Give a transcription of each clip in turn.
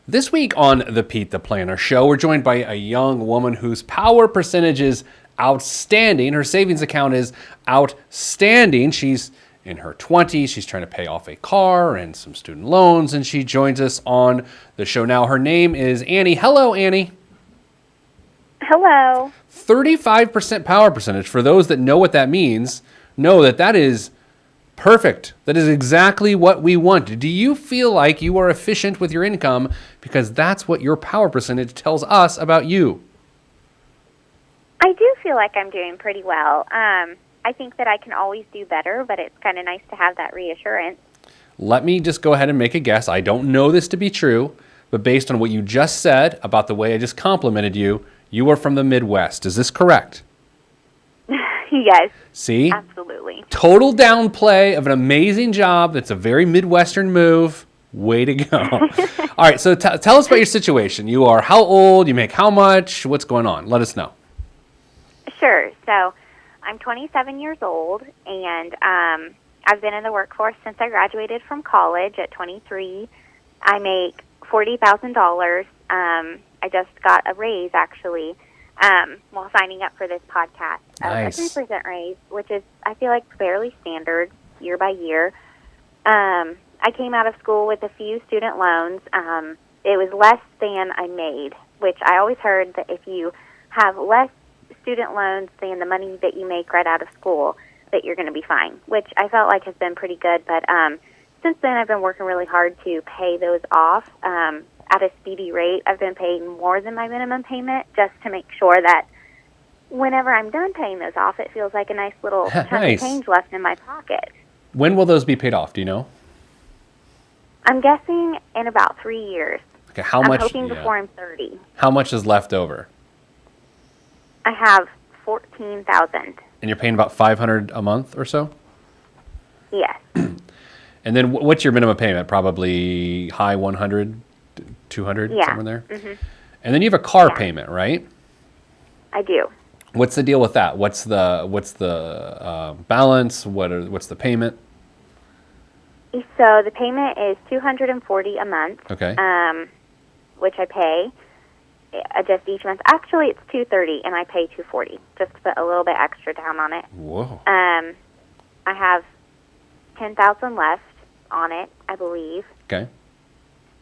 This week on the Pete the Planner Show, we're joined by a young woman whose power percentage is outstanding. Her savings account is outstanding. She's in her 20s. She's trying to pay off a car and some student loans, and she joins us on the show now. Her name is Annie. Hello, Annie. Hello. 35% power percentage. For those that know what that means, know that that is perfect. That is exactly what we want. Do you feel like you are efficient with your income? Because that's what your power percentage tells us about you. I do feel like I'm doing pretty well. I think that I can always do better, but it's kind of nice to have that reassurance. Let me just go ahead and make a guess. I don't know this to be true, but based on what you just said about the way I just complimented you, you are from the Midwest. Is this correct? Yes. See? Absolutely. Total downplay of an amazing job. That's a very Midwestern move. Way to go. All right, so tell us about your situation. You are how old? You make how much? What's going on? Let us know. Sure. So I'm 27 years old, and I've been in the workforce since I graduated from college at 23. I make $40,000. I just got a raise, actually, while signing up for this podcast. Nice. A 3% raise, which is, I feel like, fairly standard year by year. I came out of school with a few student loans. It was less than I made, which I always heard that if you have less student loans than the money that you make right out of school, that you're going to be fine, which I felt like has been pretty good. But since then, I've been working really hard to pay those off at a speedy rate. I've been paying more than my minimum payment just to make sure that whenever I'm done paying those off, it feels like a nice little chunk of change left in my pocket. When will those be paid off? Do you know? I'm guessing in about 3 years. Okay, how much? I'm hoping before I'm 30. How much is left over? I have $14,000. And you're paying about $500 a month or so? Yes. And then what's your minimum payment? Probably high 100, 200, yeah. somewhere in there? Mm-hmm. And then you have a car payment, right? I do. What's the deal with that? What's the balance? What's the payment? So the payment is $240 a month. Okay. Which I pay just each month. Actually, it's $230, and I pay $240, just to put a little bit extra down on it. Whoa. I have $10,000 left on it, I believe. Okay.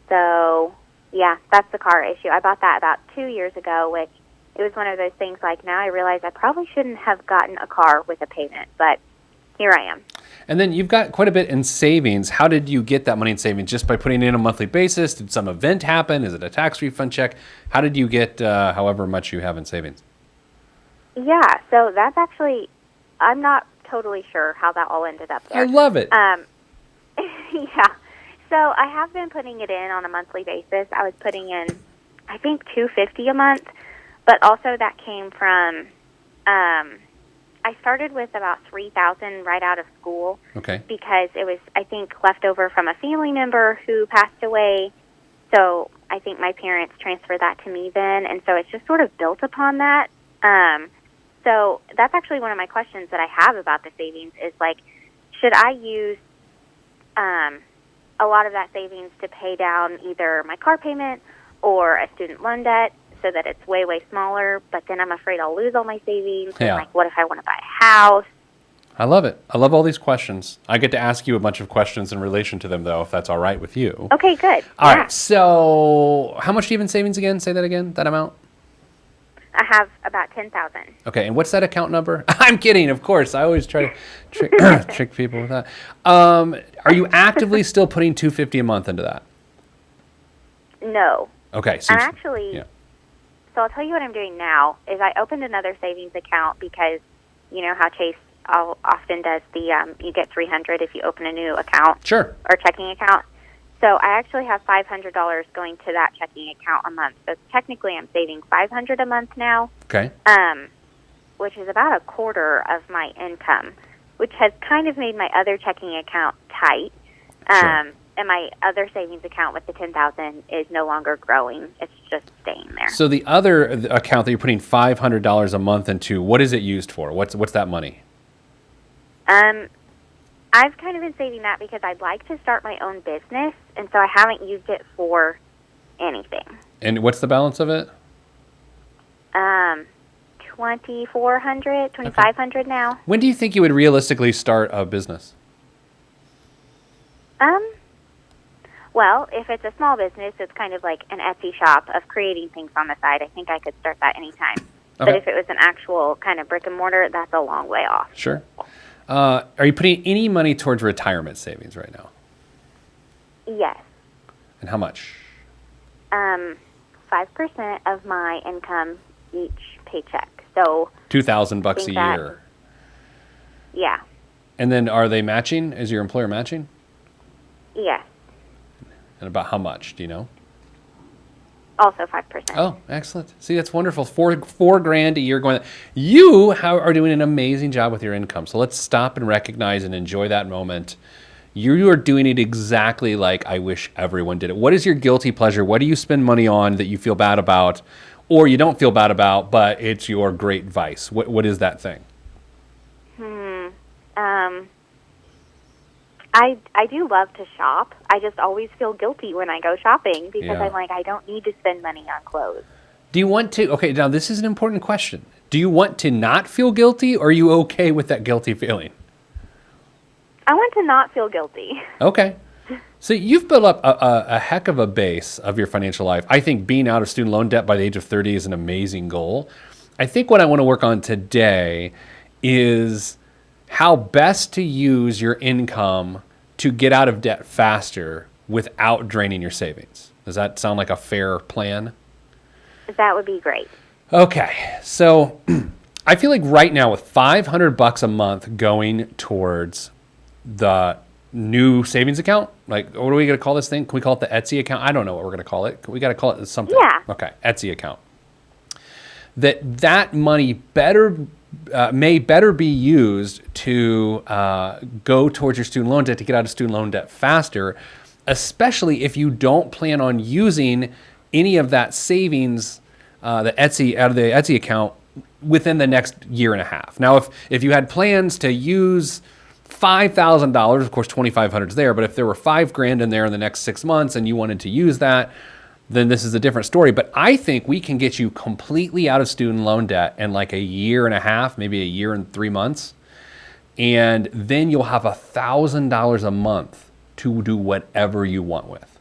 So, yeah, that's the car issue. I bought that about 2 years ago, which it was one of those things like now I realize I probably shouldn't have gotten a car with a payment, but here I am. And then you've got quite a bit in savings. How did you get that money in savings? Just by putting it in a monthly basis? Did some event happen? Is it a tax refund check? How did you get however much you have in savings? Yeah, so that's actually, I'm not totally sure how that all ended up there. I love it. Yeah. So I have been putting it in on a monthly basis. I was putting in, I think, $250 a month, but also that came from, I started with about $3,000 right out of school. Okay. Because it was, I think, left over from a family member who passed away. So I think my parents transferred that to me then, and so it's just sort of built upon that. So that's actually one of my questions that I have about the savings is, like, should I use a lot of that savings to pay down either my car payment or a student loan debt so that it's way, way smaller, but then I'm afraid I'll lose all my savings? Yeah. And, like, what if I want to buy a house? I love it. I love all these questions. I get to ask you a bunch of questions in relation to them, though, if that's all right with you. Okay, good. All right. So how much do you have in savings again? Say that again, that amount. I have about $10,000. Okay, and what's that account number? I'm kidding, of course. I always try to trick people with that. Are you actively still putting $250 a month into that? No. Okay. So I'm actually, so I'll tell you what I'm doing now is I opened another savings account because you know how Chase often does the, you get $300 if you open a new account. Sure. Or checking account. So I actually have $500 going to that checking account a month. So technically I'm saving $500 a month now. Okay. Which is about a quarter of my income, which has kind of made my other checking account tight. Sure. And my other savings account with the $10,000 is no longer growing. It's just staying there. So the other account that you're putting $500 a month into, what is it used for? What's that money? I've kind of been saving that because I'd like to start my own business, and so I haven't used it for anything. And what's the balance of it? 2,500 now. When do you think you would realistically start a business? Well, if it's a small business, it's kind of like an Etsy shop of creating things on the side. I think I could start that anytime. Okay. But if it was an actual kind of brick and mortar, that's a long way off. Sure. Are you putting any money towards retirement savings right now? Yes. And how much? 5% of my income each paycheck. So $2,000 a think that- year. yeah. And then are they matching? Is your employer matching? Yes. And about how much? Do you know? Also 5%. Oh, excellent. See, that's wonderful. Four grand a year going. You are doing an amazing job with your income. So let's stop and recognize and enjoy that moment. You are doing it exactly like I wish everyone did it. What is your guilty pleasure? What do you spend money on that you feel bad about, or you don't feel bad about, but it's your great vice? What is that thing? I do love to shop. I just always feel guilty when I go shopping because Yeah. I'm like, I don't need to spend money on clothes. Do you want to? Okay, now this is an important question. Do you want to not feel guilty, or are you okay with that guilty feeling? I want to not feel guilty. Okay. So you've built up a heck of a base of your financial life. I think being out of student loan debt by the age of 30 is an amazing goal. I think what I want to work on today is how best to use your income to get out of debt faster without draining your savings. Does that sound like a fair plan? That would be great. Okay. So I feel like right now with $500 a month going towards the new savings account, like what are we going to call this thing? Can we call it the Etsy account? I don't know what we're going to call it. We got to call it something. Yeah. Okay, Etsy account. That money may better be used to go towards your student loan debt to get out of student loan debt faster, especially if you don't plan on using any of that savings, the Etsy out of the Etsy account within the next year and a half. Now, if you had plans to use $5,000, of course, $2,500 is there, but if there were $5,000 in there in the next 6 months and you wanted to use that, then this is a different story. But I think we can get you completely out of student loan debt in like a year and a half, maybe a year and 3 months. And then you'll have $1,000 a month to do whatever you want with.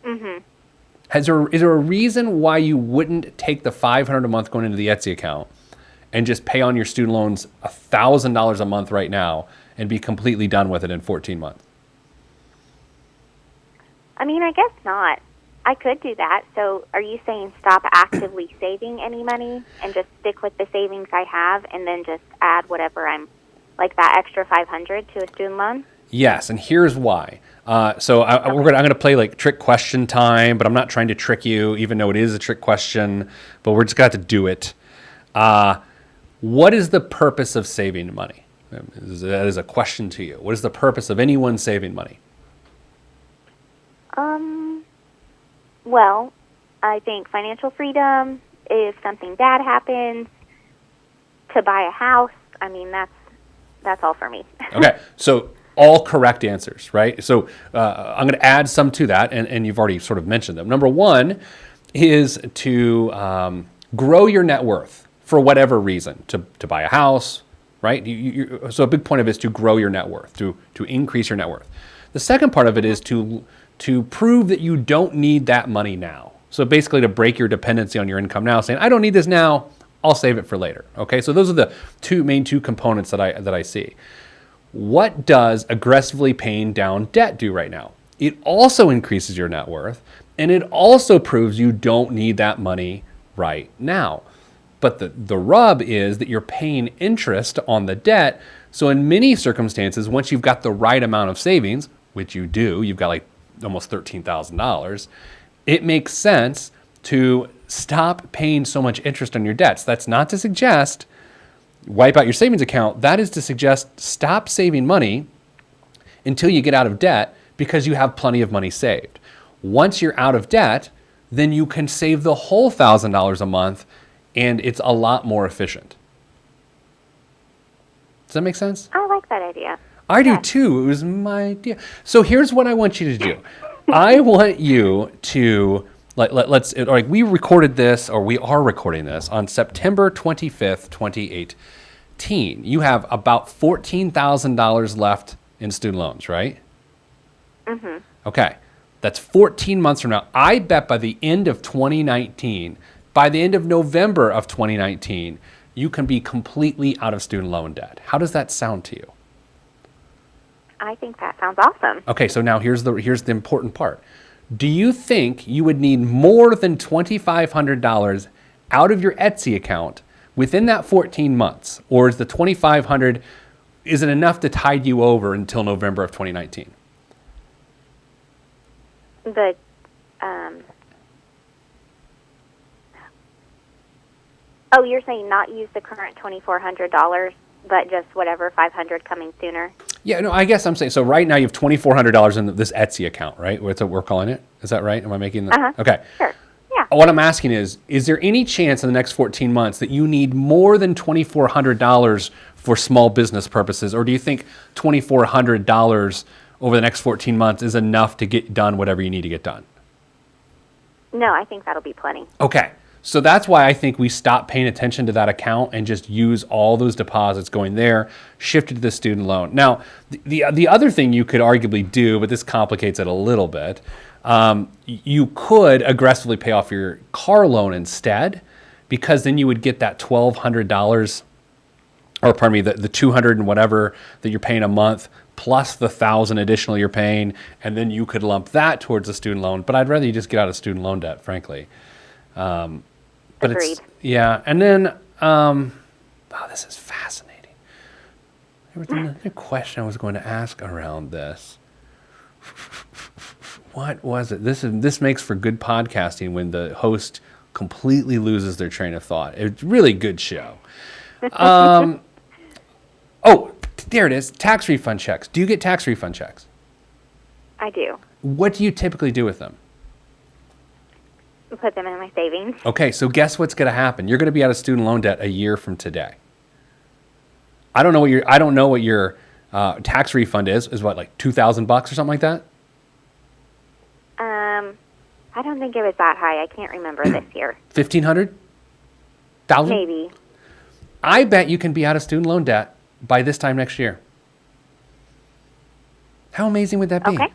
Mm-hmm. Is there a reason why you wouldn't take the $500 a month going into the Etsy account and just pay on your student loans $1,000 a month right now and be completely done with it in 14 months? I mean, I guess not. I could do that. So are you saying stop actively saving any money and just stick with the savings I have and then just add whatever I'm, like that extra $500 to a student loan? Yes, and here's why. I'm going to play like trick question time, but I'm not trying to trick you, even though it is a trick question, but we're just going to have to do it. What is the purpose of saving money? That is a question to you. What is the purpose of anyone saving money? Well, I think financial freedom, if something bad happens, to buy a house. I mean, that's all for me. Okay, so all correct answers, right? So I'm going to add some to that, and you've already sort of mentioned them. Number one is to grow your net worth for whatever reason, to buy a house, right? So a big point of it is to grow your net worth, to increase your net worth. The second part of it is to prove that you don't need that money now. So basically to break your dependency on your income now, saying, I don't need this now, I'll save it for later. Okay, so those are the main two components that I see. What does aggressively paying down debt do right now? It also increases your net worth, and it also proves you don't need that money right now. But the rub is that you're paying interest on the debt. So in many circumstances, once you've got the right amount of savings, which you do, you've got like almost $13,000, it makes sense to stop paying so much interest on your debts. That's not to suggest wipe out your savings account. That is to suggest stop saving money until you get out of debt because you have plenty of money saved. Once you're out of debt, then you can save the whole $1,000 a month, and it's a lot more efficient. Does that make sense? I like that idea. I do too. It was my idea. So here's what I want you to do. I want you to let's we recorded this, or we are recording this on September 25th, 2018. You have about $14,000 left in student loans, right? Mm-hmm. Okay. That's 14 months from now. I bet by the end of 2019, by the end of November of 2019, you can be completely out of student loan debt. How does that sound to you? I think that sounds awesome. Okay, so now here's the important part. Do you think you would need more than $2,500 out of your Etsy account within that 14 months? Or is the $2,500, is it enough to tide you over until November of 2019? The oh, you're saying not use the current $2,400, but just whatever $500 coming sooner. Yeah, no, I guess I'm saying, so right now you have $2,400 in this Etsy account, right? What's what we're calling it? Is that right? Am I making that? Uh-huh. Okay. Sure. Yeah. What I'm asking is there any chance in the next 14 months that you need more than $2,400 for small business purposes? Or do you think $2,400 over the next 14 months is enough to get done whatever you need to get done? No, I think that'll be plenty. Okay. So that's why I think we stop paying attention to that account and just use all those deposits going there, shift it to the student loan. Now, the other thing you could arguably do, but this complicates it a little bit, you could aggressively pay off your car loan instead, because then you would get that $1,200, or pardon me, the $200 and whatever that you're paying a month, plus the $1,000 additional you're paying, and then you could lump that towards the student loan. But I'd rather you just get out of student loan debt, frankly. But Agreed. Yeah, and then, this is fascinating. There was another question I was going to ask around this. What was it? This makes for good podcasting when the host completely loses their train of thought. It's a really good show. Oh, there it is. Tax refund checks. Do you get tax refund checks? I do. What do you typically do with them? Put them in my savings. Okay, so guess what's going to happen? You're going to be out of student loan debt a year from today. I don't know what your tax refund is. Is what, like $2,000 or something like that? I don't think it was that high. I can't remember this year. 1,500? 1,000? Maybe. I bet you can be out of student loan debt by this time next year. How amazing would that be? Okay.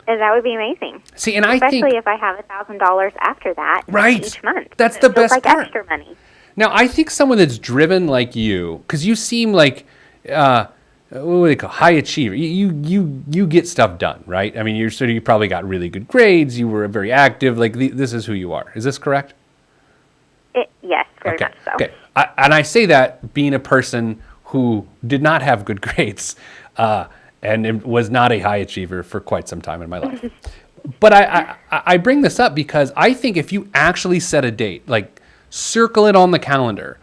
And that would be amazing. See, and I especially think, if I have $1,000 after that each month. That's the best like part. Extra money. Now, I think someone that's driven like you, because you seem like what do they call high achiever? You get stuff done, right? I mean, you probably got really good grades. You were very active. Like this is who you are. Is this correct? Yes, very much so. Okay. And I say that being a person who did not have good grades. And was not a high achiever for quite some time in my life. But I bring this up because I think if you actually set a date, like circle it on the calendar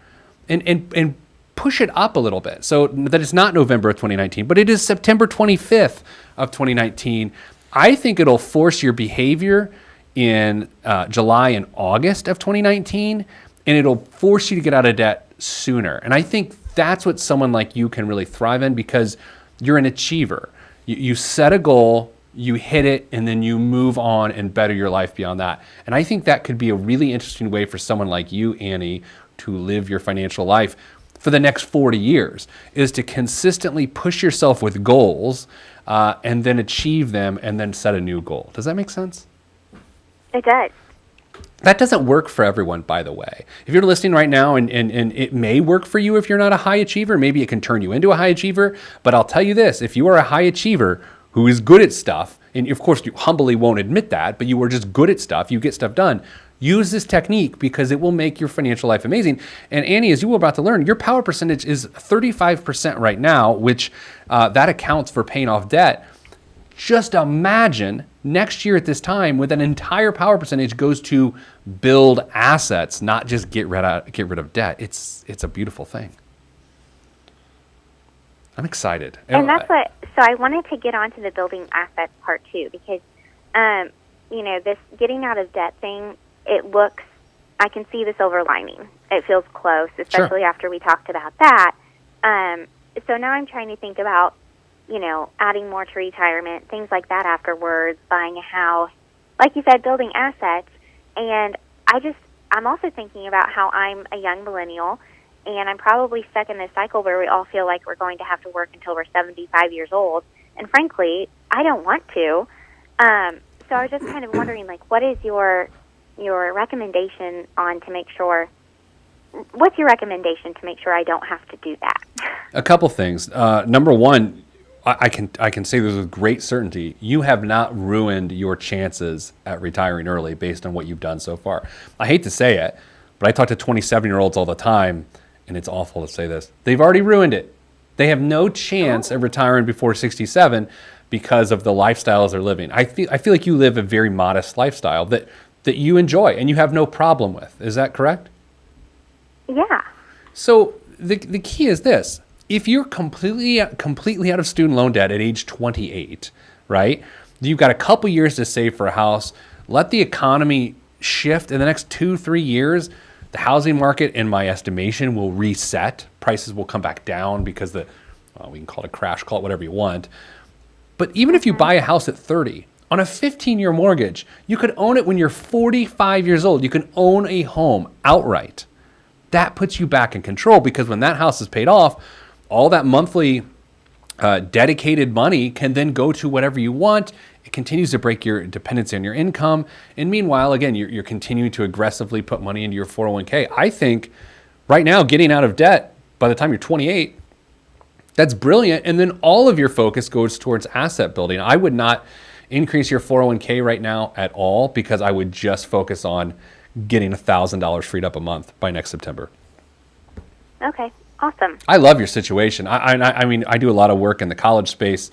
and push it up a little bit so that it's not November of 2019, but it is September 25th of 2019, I think it'll force your behavior in July and August of 2019, and it'll force you to get out of debt sooner. And I think that's what someone like you can really thrive in, because you're an achiever. You set a goal, you hit it, and then you move on and better your life beyond that. And I think that could be a really interesting way for someone like you, Annie, to live your financial life for the next 40 years, is to consistently push yourself with goals and then achieve them and then set a new goal. Does that make sense? It does. That doesn't work for everyone, by the way. If you're listening right now, and it may work for you if you're not a high achiever, maybe it can turn you into a high achiever, but I'll tell you this, if you are a high achiever who is good at stuff, and of course you humbly won't admit that, but you are just good at stuff, you get stuff done, use this technique because it will make your financial life amazing. And Annie, as you were about to learn, your power percentage is 35% right now, which that accounts for paying off debt. Just imagine next year at this time when an entire power percentage goes to build assets, not just get rid of debt. It's a beautiful thing. I'm excited. And that's what, so I wanted to get onto the building assets part too, because, this getting out of debt thing, I can see the silver lining. It feels close, especially after we talked about that. So now I'm trying to think about, adding more to retirement, things like that afterwards, buying a house, like you said, building assets. And I'm also thinking about how I'm a young millennial, and I'm probably stuck in this cycle where we all feel like we're going to have to work until we're 75 years old. And frankly, I don't want to. So I was just kind of wondering, like, what is your recommendation what's your recommendation to make sure I don't have to do that? A couple things. Number one, I can say this with great certainty. You have not ruined your chances at retiring early based on what you've done so far. I hate to say it, but I talk to 27-year-olds all the time, and it's awful to say this. They've already ruined it. They have no chance at retiring before 67 because of the lifestyles they're living. I feel like you live a very modest lifestyle that you enjoy and you have no problem with. Is that correct? Yeah. So the key is this. If you're completely out of student loan debt at age 28, right? You've got a couple years to save for a house. Let the economy shift in the next 2-3 years. The housing market, in my estimation, will reset. Prices will come back down because we can call it a crash, call it whatever you want. But even if you buy a house at 30, on a 15-year mortgage, you could own it when you're 45 years old. You can own a home outright. That puts you back in control because when that house is paid off, all that monthly dedicated money can then go to whatever you want. It continues to break your dependency on your income. And meanwhile, again, you're continuing to aggressively put money into your 401k. I think right now, getting out of debt by the time you're 28, that's brilliant. And then all of your focus goes towards asset building. I would not increase your 401k right now at all because I would just focus on getting $1,000 freed up a month by next September. Okay, awesome. I love your situation. I mean, I do a lot of work in the college space.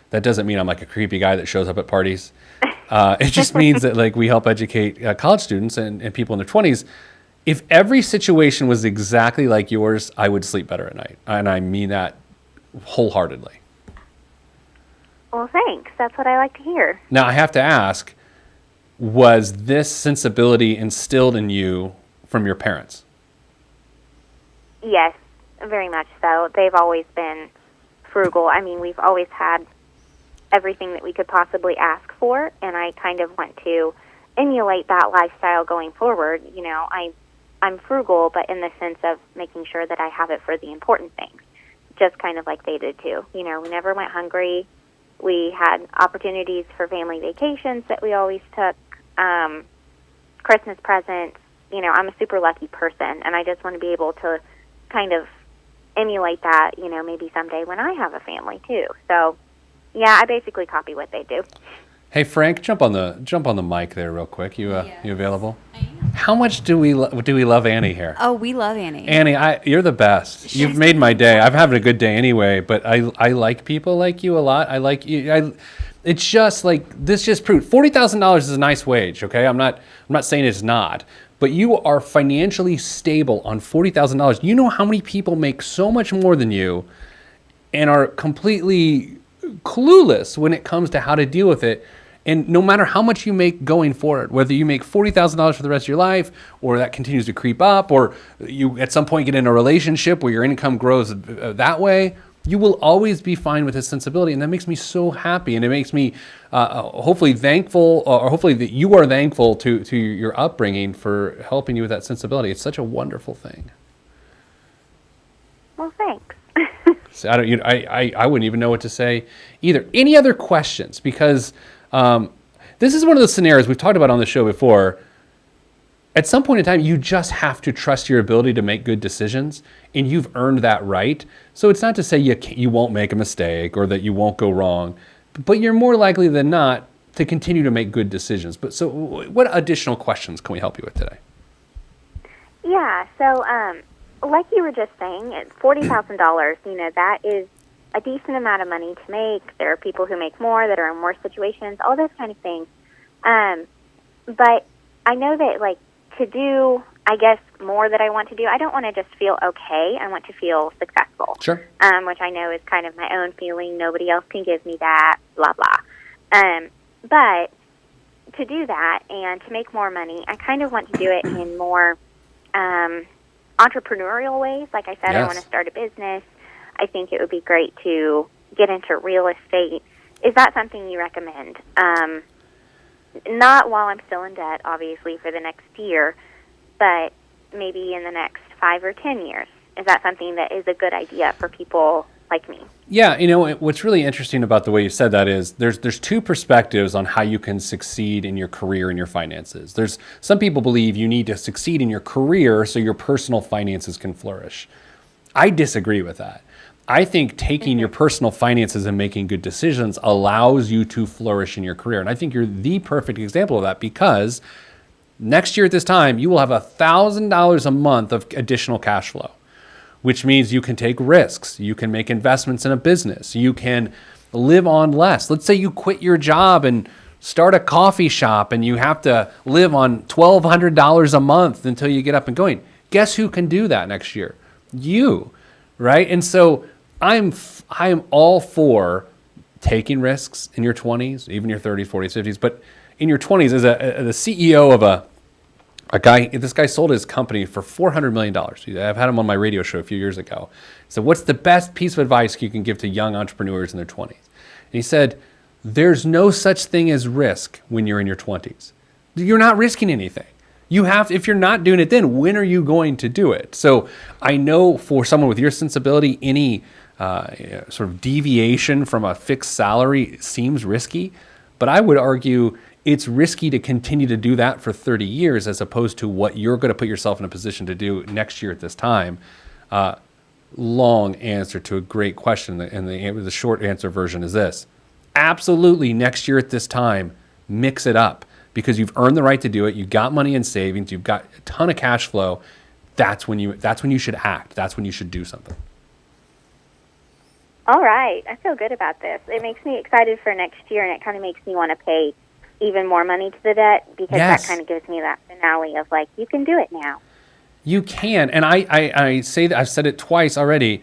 That doesn't mean I'm like a creepy guy that shows up at parties. It just means that like we help educate college students and people in their 20s. If every situation was exactly like yours, I would sleep better at night. And I mean that wholeheartedly. Well, thanks. That's what I like to hear. Now, I have to ask, was this sensibility instilled in you from your parents? Yes, very much so. They've always been frugal. I mean, we've always had everything that we could possibly ask for, and I kind of want to emulate that lifestyle going forward. I'm frugal, but in the sense of making sure that I have it for the important things, just kind of like they did too. We never went hungry. We had opportunities for family vacations that we always took, Christmas presents. I'm a super lucky person, and I just want to be able to kind of emulate that, maybe someday when I have a family too. So, yeah, I basically copy what they do. Hey Frank, jump on the mic there real quick. You available? I am. How much do we love Annie here? Oh, we love Annie. Annie, you're the best. You've made my day. I'm having a good day anyway, but I like people like you a lot. I like you. It's just like this just proved $40,000 is a nice wage. Okay, I'm not saying it's not, but you are financially stable on $40,000. You know how many people make so much more than you, and are completely clueless when it comes to how to deal with it. And no matter how much you make going forward, whether you make $40,000 for the rest of your life, or that continues to creep up, or you at some point get in a relationship where your income grows that way, you will always be fine with this sensibility. And that makes me so happy. And it makes me hopefully thankful, or hopefully that you are thankful to your upbringing for helping you with that sensibility. It's such a wonderful thing. Well, thanks. So I wouldn't even know what to say either. Any other questions? Because this is one of the scenarios we've talked about on the show before. At some point in time, you just have to trust your ability to make good decisions, and you've earned that right. So it's not to say you won't make a mistake or that you won't go wrong, but you're more likely than not to continue to make good decisions. But so what additional questions can we help you with today? Yeah, so like you were just saying, it's $40,000, that is a decent amount of money to make. There are people who make more, that are in worse situations, all those kind of things. But I know that, like, to do, I guess, more that I want to do, I don't want to just feel okay. I want to feel successful. Sure. Which I know is kind of my own feeling. Nobody else can give me that, blah, blah. But to do that and to make more money, I kind of want to do it in more entrepreneurial ways. Like I said, Yes. I want to start a business. I think it would be great to get into real estate. Is that something you recommend? Not while I'm still in debt, obviously, for the next year, but maybe in the next 5 or 10 years. Is that something that is a good idea for people like me? Yeah, what's really interesting about the way you said that is there's two perspectives on how you can succeed in your career and your finances. There's some people believe you need to succeed in your career so your personal finances can flourish. I disagree with that. I think taking your personal finances and making good decisions allows you to flourish in your career. And I think you're the perfect example of that, because next year at this time, you will have $1,000 a month of additional cash flow, which means you can take risks. You can make investments in a business. You can live on less. Let's say you quit your job and start a coffee shop and you have to live on $1,200 a month until you get up and going. Guess who can do that next year? You, right? And so I am all for taking risks in your 20s, even your 30s, 40s, 50s. But in your 20s, as the CEO of a guy, this guy sold his company for $400 million. I've had him on my radio show a few years ago. So what's the best piece of advice you can give to young entrepreneurs in their 20s? And he said, there's no such thing as risk when you're in your 20s. You're not risking anything. You have to, if you're not doing it then, when are you going to do it? So I know for someone with your sensibility, any sort of deviation from a fixed salary seems risky, but I would argue it's risky to continue to do that for 30 years as opposed to what you're going to put yourself in a position to do next year at this time. Long answer to a great question, and the short answer version is this. Absolutely, next year at this time, mix it up, because you've earned the right to do it. You've got money in savings. You've got a ton of cash flow. That's when you should act. That's when you should do something. All right. I feel good about this. It makes me excited for next year, and it kind of makes me want to pay even more money to the debt, because Yes. that kind of gives me that finale of like, you can do it now. You can, and I say that I've said it twice already.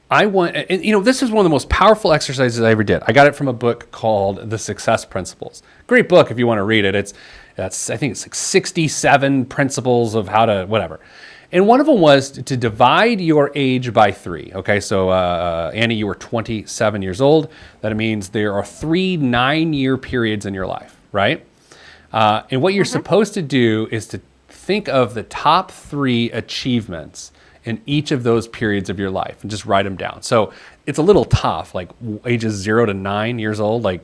I want, and, this is one of the most powerful exercises I ever did. I got it from a book called The Success Principles. Great book if you want to read it. I think it's like 67 principles of how to whatever. And one of them was to divide your age by 3. Okay, so Annie, you were 27 years old. That means there are 3 9-year periods in your life, right? And what you're supposed to do is to think of the top 3 achievements in each of those periods of your life and just write them down. So it's a little tough, like ages 0 to 9 years old, like,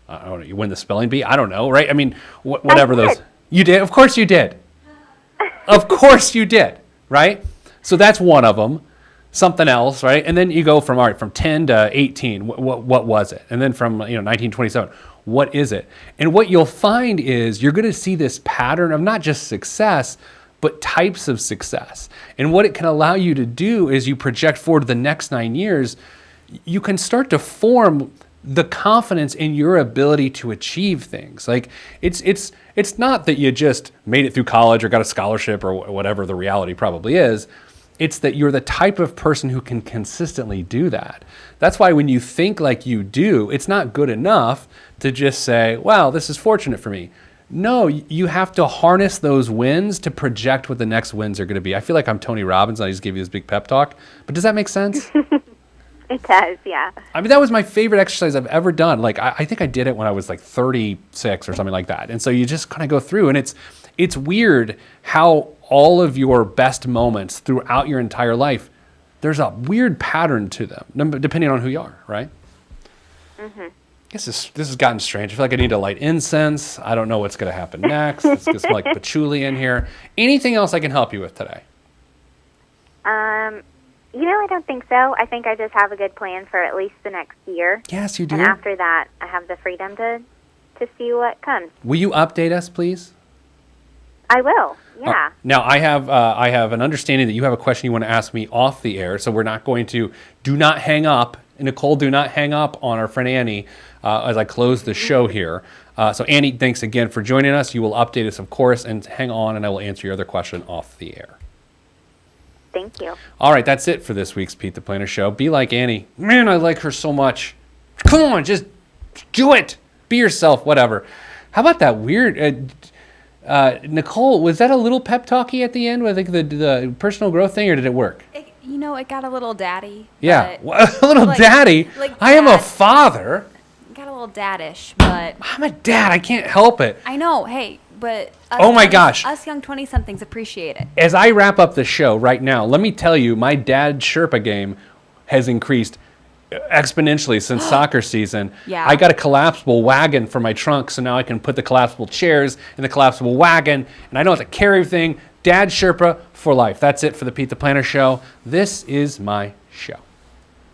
I don't know, you win the spelling bee? I don't know, right? I mean, whatever those. You did? Of course you did. Of course you did, right? So that's one of them. Something else, right? And then you go from 10 to 18. What was it? And then from 1927, what is it? And what you'll find is you're going to see this pattern of not just success, but types of success. And what it can allow you to do is you project forward the next 9 years. You can start to form the confidence in your ability to achieve things. Like it's not that you just made it through college or got a scholarship or whatever the reality probably is. It's that you're the type of person who can consistently do that. That's why when you think like you do, it's not good enough to just say, wow, this is fortunate for me. No, you have to harness those wins to project what the next wins are going to be. I feel like I'm Tony Robbins and I just gave you this big pep talk, but does that make sense? It does, yeah. I mean, that was my favorite exercise I've ever done. Like, I think I did it when I was like 36 or something like that. And so you just kind of go through, and it's weird how all of your best moments throughout your entire life, there's a weird pattern to them, depending on who you are, right? Mm-hmm. I guess this has gotten strange. I feel like I need to light incense. I don't know what's going to happen next. It's going to smell like patchouli in here. Anything else I can help you with today? I don't think so. I think I just have a good plan for at least the next year. Yes, you do. And after that, I have the freedom to see what comes. Will you update us, please? I will, yeah. Now, I have an understanding that you have a question you want to ask me off the air, so we're not going to, do not hang up. Nicole, do not hang up on our friend Annie as I close the show here. So Annie, thanks again for joining us. You will update us, of course, and hang on, and I will answer your other question off the air. Thank you. All right, that's it for this week's Pete the Planner Show. Be like Annie. Man, I like her so much. Come on, just do it. Be yourself, whatever. How about that weird... Nicole, was that a little pep talky at the end with the personal growth thing, or did it work? You know, it got a little daddy. Yeah, but- a little like- daddy. like I am a dad. father. It got a little daddish, but I'm a dad. I can't help it. I know. Hey, but us Oh my 20 gosh. us young 20-somethings appreciate it. As I wrap up the show right now, let me tell you, my dad Sherpa game has increased exponentially since soccer season. Yeah. I got a collapsible wagon for my trunk, so now I can put the collapsible chairs in the collapsible wagon, and I don't have to carry everything. Dad Sherpa for life. That's it for the Pete the Planner Show. This is my show.